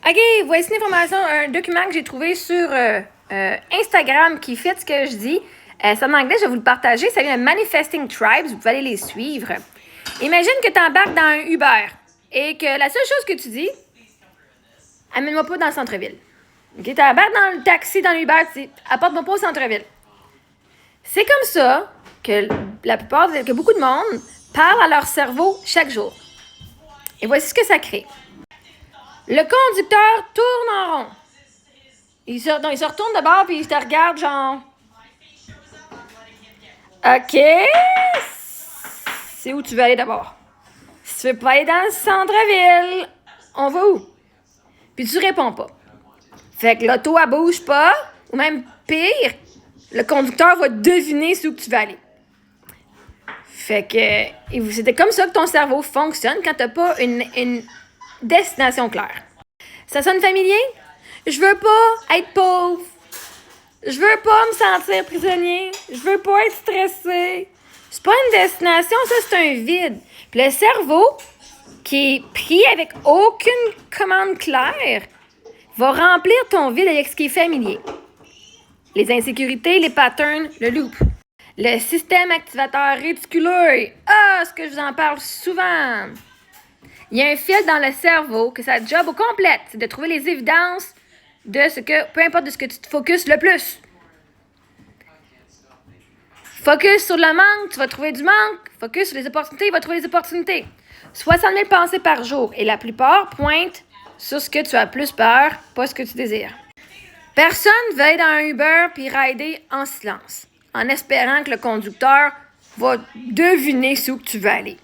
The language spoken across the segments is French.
OK, voici une information, un document que j'ai trouvé sur Instagram qui fait ce que je dis. C'est en anglais, je vais vous le partager. Ça vient de Manifesting Tribes. Vous pouvez aller les suivre. Imagine que tu embarques dans un Uber et que la seule chose que tu dis, amène-moi pas dans le centre-ville. OK, tu embarques dans le taxi, dans l'Uber, tu dis, apporte-moi pas au centre-ville. C'est comme ça que que beaucoup de monde parle à leur cerveau chaque jour. Et voici ce que ça crée. Le conducteur tourne en rond. Il se retourne de bord puis il te regarde genre... OK, c'est où tu veux aller d'abord? Si tu veux pas aller dans le centre-ville, on va où? Puis tu réponds pas. Fait que l'auto, elle bouge pas, ou même pire, le conducteur va deviner c'est où tu veux aller. Fait que c'était comme ça que ton cerveau fonctionne quand t'as pas une destination claire. Ça sonne familier? Je veux pas être pauvre. Je veux pas me sentir prisonnier. Je veux pas être stressé. C'est pas une destination, ça, c'est un vide. Puis le cerveau, qui est pris avec aucune commande claire, va remplir ton vide avec ce qui est familier. Les insécurités, les patterns, le loop. Le système activateur réticuleux. Ah, ce que je vous en parle souvent. Il y a un fil dans le cerveau que sa job au complet, c'est de trouver les évidences de ce que, peu importe de ce que tu te focuses le plus. Focus sur le manque, tu vas trouver du manque. Focus sur les opportunités, il va trouver les opportunités. 60 000 pensées par jour et la plupart pointent sur ce que tu as plus peur, pas ce que tu désires. Personne ne veut être dans un Uber puis rider en silence, en espérant que le conducteur va deviner où tu veux aller.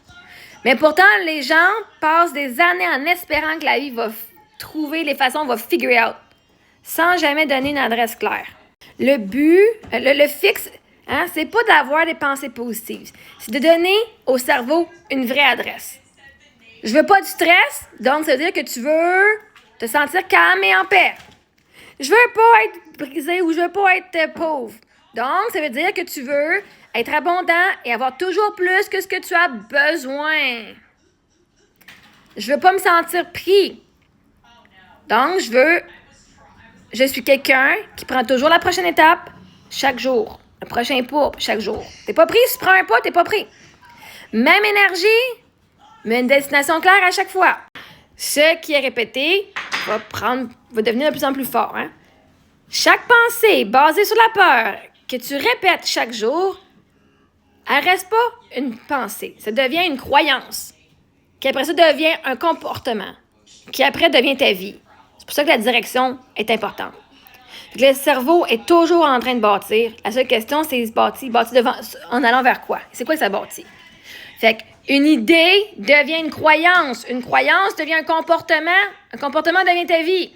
Mais pourtant, les gens passent des années en espérant que la vie va trouver les façons, va figure out, sans jamais donner une adresse claire. Le but, le fixe, c'est pas d'avoir des pensées positives. C'est de donner au cerveau une vraie adresse. Je veux pas du stress, donc ça veut dire que tu veux te sentir calme et en paix. Je veux pas être brisé ou je veux pas être pauvre. Donc, ça veut dire que tu veux être abondant et avoir toujours plus que ce que tu as besoin. Je veux pas me sentir pris. Donc, je suis quelqu'un qui prend toujours la prochaine étape chaque jour. Le prochain pas chaque jour. T'es pas pris, si tu prends un pas, t'es pas pris. Même énergie, mais une destination claire à chaque fois. Ce qui est répété va devenir de plus en plus fort. Chaque pensée basée sur la peur que tu répètes chaque jour, elle reste pas une pensée. Ça devient une croyance. Qui après ça devient un comportement. Qui après devient ta vie. C'est pour ça que la direction est importante. Le cerveau est toujours en train de bâtir. La seule question, c'est il bâtit en allant vers quoi? C'est quoi que ça bâtit? Fait qu'une idée devient une croyance. Une croyance devient un comportement. Un comportement devient ta vie.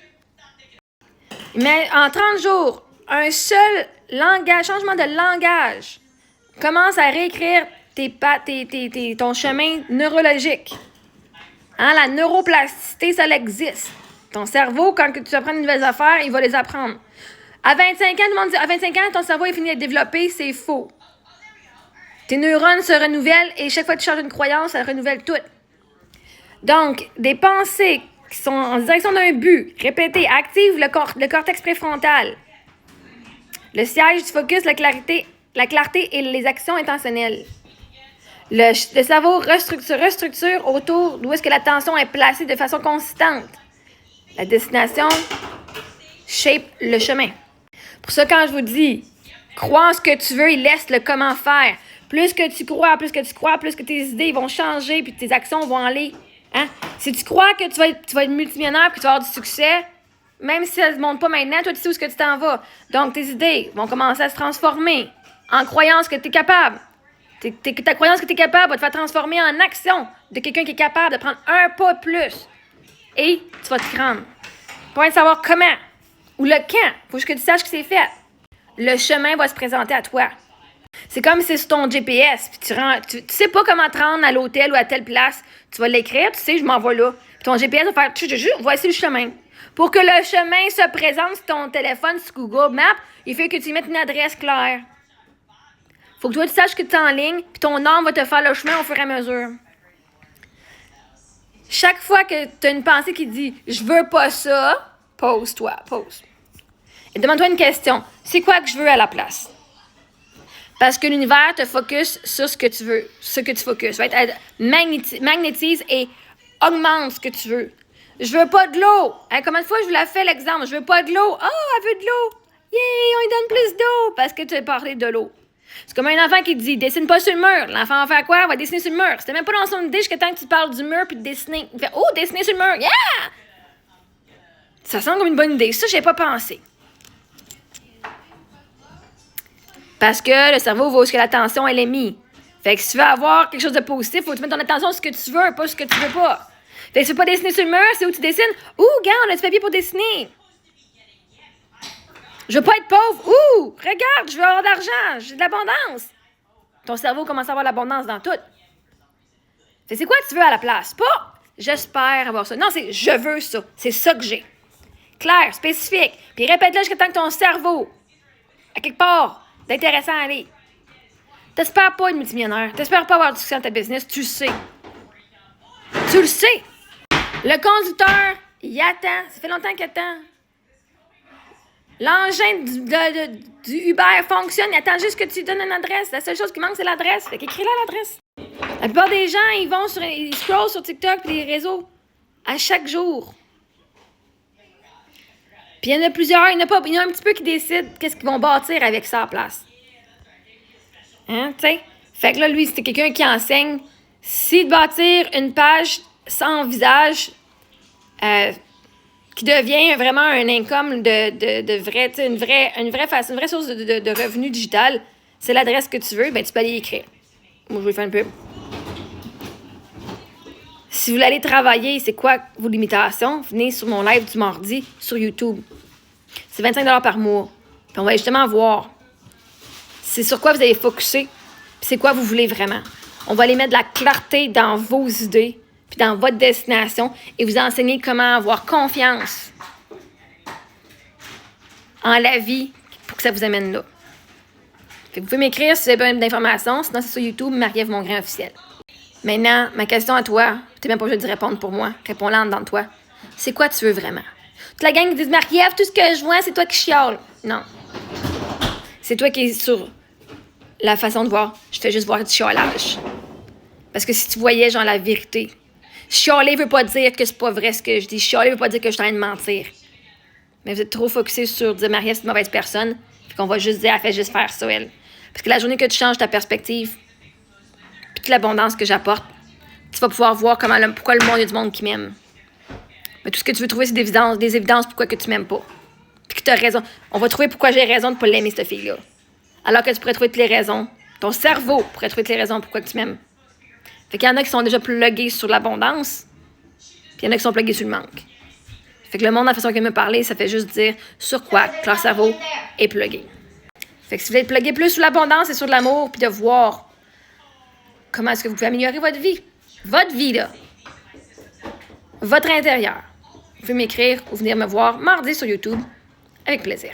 Mais en 30 jours, un seul changement de langage commence à réécrire ton chemin neurologique. La neuroplasticité, ça existe. Ton cerveau, quand tu apprends de nouvelles affaires, il va les apprendre. À 25 ans, tout le monde dit, à 25 ans, ton cerveau est fini d'être développé, c'est faux. Tes neurones se renouvellent et chaque fois que tu changes une croyance, ça renouvelle tout. Donc, des pensées qui sont en direction d'un but, répétées, activent le cortex préfrontal. Le siège du focus, la clarté et les actions intentionnelles. Le cerveau restructure autour d'où est-ce que l'attention est placée de façon consistante. La destination shape le chemin. Pour ça, quand je vous dis, crois en ce que tu veux et laisse le comment faire. Plus que tu crois, plus que tes idées vont changer puis tes actions vont aller. Si tu crois que tu vas être multimillionnaire puis que tu vas avoir du succès, même si ça ne se montre pas maintenant, toi, tu sais où est-ce que tu t'en vas. Donc, tes idées vont commencer à se transformer en croyance que tu es capable. Ta croyance que tu es capable va te faire transformer en action de quelqu'un qui est capable de prendre un pas de plus. Et tu vas te rendre. Pas de savoir comment ou le quand. Faut juste que tu saches que c'est fait. Le chemin va se présenter à toi. C'est comme si c'est sur ton GPS. Puis tu sais pas comment te rendre à l'hôtel ou à telle place. Tu vas l'écrire, tu sais, je m'en vais là. Puis ton GPS va faire, voici le chemin. Pour que le chemin se présente sur ton téléphone, sur Google Maps, il faut que tu y mettes une adresse claire. Faut que toi, tu saches que tu es en ligne, puis ton âme va te faire le chemin au fur et à mesure. Chaque fois que tu as une pensée qui dit « je veux pas ça », pose-toi. Et demande-toi une question. C'est quoi que je veux à la place? Parce que l'univers te focus sur ce que tu veux, ce que tu focuses. Magnétise et augmente ce que tu veux. Je veux pas de l'eau. Hein, combien de fois je vous l'ai fait l'exemple? Je veux pas de l'eau. Ah, elle veut de l'eau. Yay, on lui donne plus d'eau parce que tu as parlé de l'eau. C'est comme un enfant qui te dit dessine pas sur le mur. L'enfant va faire quoi? Il va dessiner sur le mur. C'était même pas dans son idée jusqu'à temps que tu parles du mur puis de dessiner. Il fait oh, dessiner sur le mur. Yeah! Ça semble comme une bonne idée. Ça, j'ai pas pensé. Parce que le cerveau va où l'attention elle est mise. Fait que si tu veux avoir quelque chose de positif, il faut que tu mettes ton attention sur ce que tu veux, pas sur ce que tu veux pas. Fait que si tu veux pas dessiner sur le mur, c'est où tu dessines. Ouh, regarde, on a du papier pour dessiner. Je veux pas être pauvre. Ouh, regarde, je veux avoir de l'argent. J'ai de l'abondance. Ton cerveau commence à avoir l'abondance dans tout. Fait que c'est quoi que tu veux à la place? Pas j'espère avoir ça. Non, c'est je veux ça. C'est ça que j'ai. Clair, spécifique. Puis répète-le jusqu'à temps que ton cerveau, à quelque part, d'intéressant à aller. T'espères pas être multimillionnaire. T'espères pas avoir du succès dans ta business. Tu le sais. Tu le sais. Le conducteur, il attend. Ça fait longtemps qu'il attend. L'engin du Uber fonctionne. Il attend juste que tu lui donnes une adresse. La seule chose qui manque, c'est l'adresse. Fait qu'écris-la l'adresse. La plupart des gens, ils scrollent sur TikTok et les réseaux à chaque jour. Puis il y en a plusieurs. Il y en a un petit peu qui décident qu'est-ce qu'ils vont bâtir avec ça à place. Hein, tu sais? Fait que là, lui, c'était quelqu'un qui enseigne. Si de bâtir une page sans visage, qui devient vraiment un income de vrai, tu sais, une vraie source de revenus digital, c'est l'adresse que tu veux, ben tu peux aller y écrire. Moi, je vais faire un peu. Si vous voulez aller travailler, c'est quoi vos limitations? Venez sur mon live du mardi sur YouTube. C'est 25$ par mois. Puis on va justement voir c'est sur quoi vous allez focuser, puis c'est quoi vous voulez vraiment. On va aller mettre de la clarté dans vos idées, puis dans votre destination, et vous enseigner comment avoir confiance en la vie pour que ça vous amène là. Fait que vous pouvez m'écrire si vous avez besoin d'informations, sinon c'est sur YouTube, Marie-Ève Mongrain officiel. Maintenant, ma question à toi, tu n'es même pas obligé de répondre pour moi, réponds-la en dedans de toi. C'est quoi tu veux vraiment? Toute la gang qui dit Marie-Ève, tout ce que je vois, c'est toi qui chiales. Non. C'est toi qui es sur la façon de voir. Je fais juste voir du chialage. Parce que si tu voyais, genre, la vérité. Chialer veut pas dire que c'est pas vrai ce que je dis. Chialer veut pas dire que je suis en train de mentir. Mais vous êtes trop focusé sur dire Marie-Ève, c'est une mauvaise personne. Puis qu'on va juste dire, elle fait juste faire ça, elle. Parce que la journée que tu changes ta perspective, puis toute l'abondance que j'apporte, tu vas pouvoir voir pourquoi le monde, il y a du monde qui m'aime. Mais tout ce que tu veux trouver, c'est des évidences pourquoi que tu m'aimes pas. Puis que tu as raison. On va trouver pourquoi j'ai raison de pas l'aimer, cette fille-là. Alors que tu pourrais trouver toutes les raisons. Ton cerveau pourrait trouver toutes les raisons pourquoi tu m'aimes. Fait qu'il y en a qui sont déjà plugués sur l'abondance, puis il y en a qui sont plugués sur le manque. Fait que le monde, la façon qu'il me parler, ça fait juste dire sur quoi que leur cerveau est plugué. Fait que si vous voulez être plugué plus sur l'abondance et sur l'amour, puis de voir comment est-ce que vous pouvez améliorer votre vie. Votre vie, là. Votre intérieur. Vous pouvez m'écrire ou venir me voir mardi sur YouTube. Avec plaisir.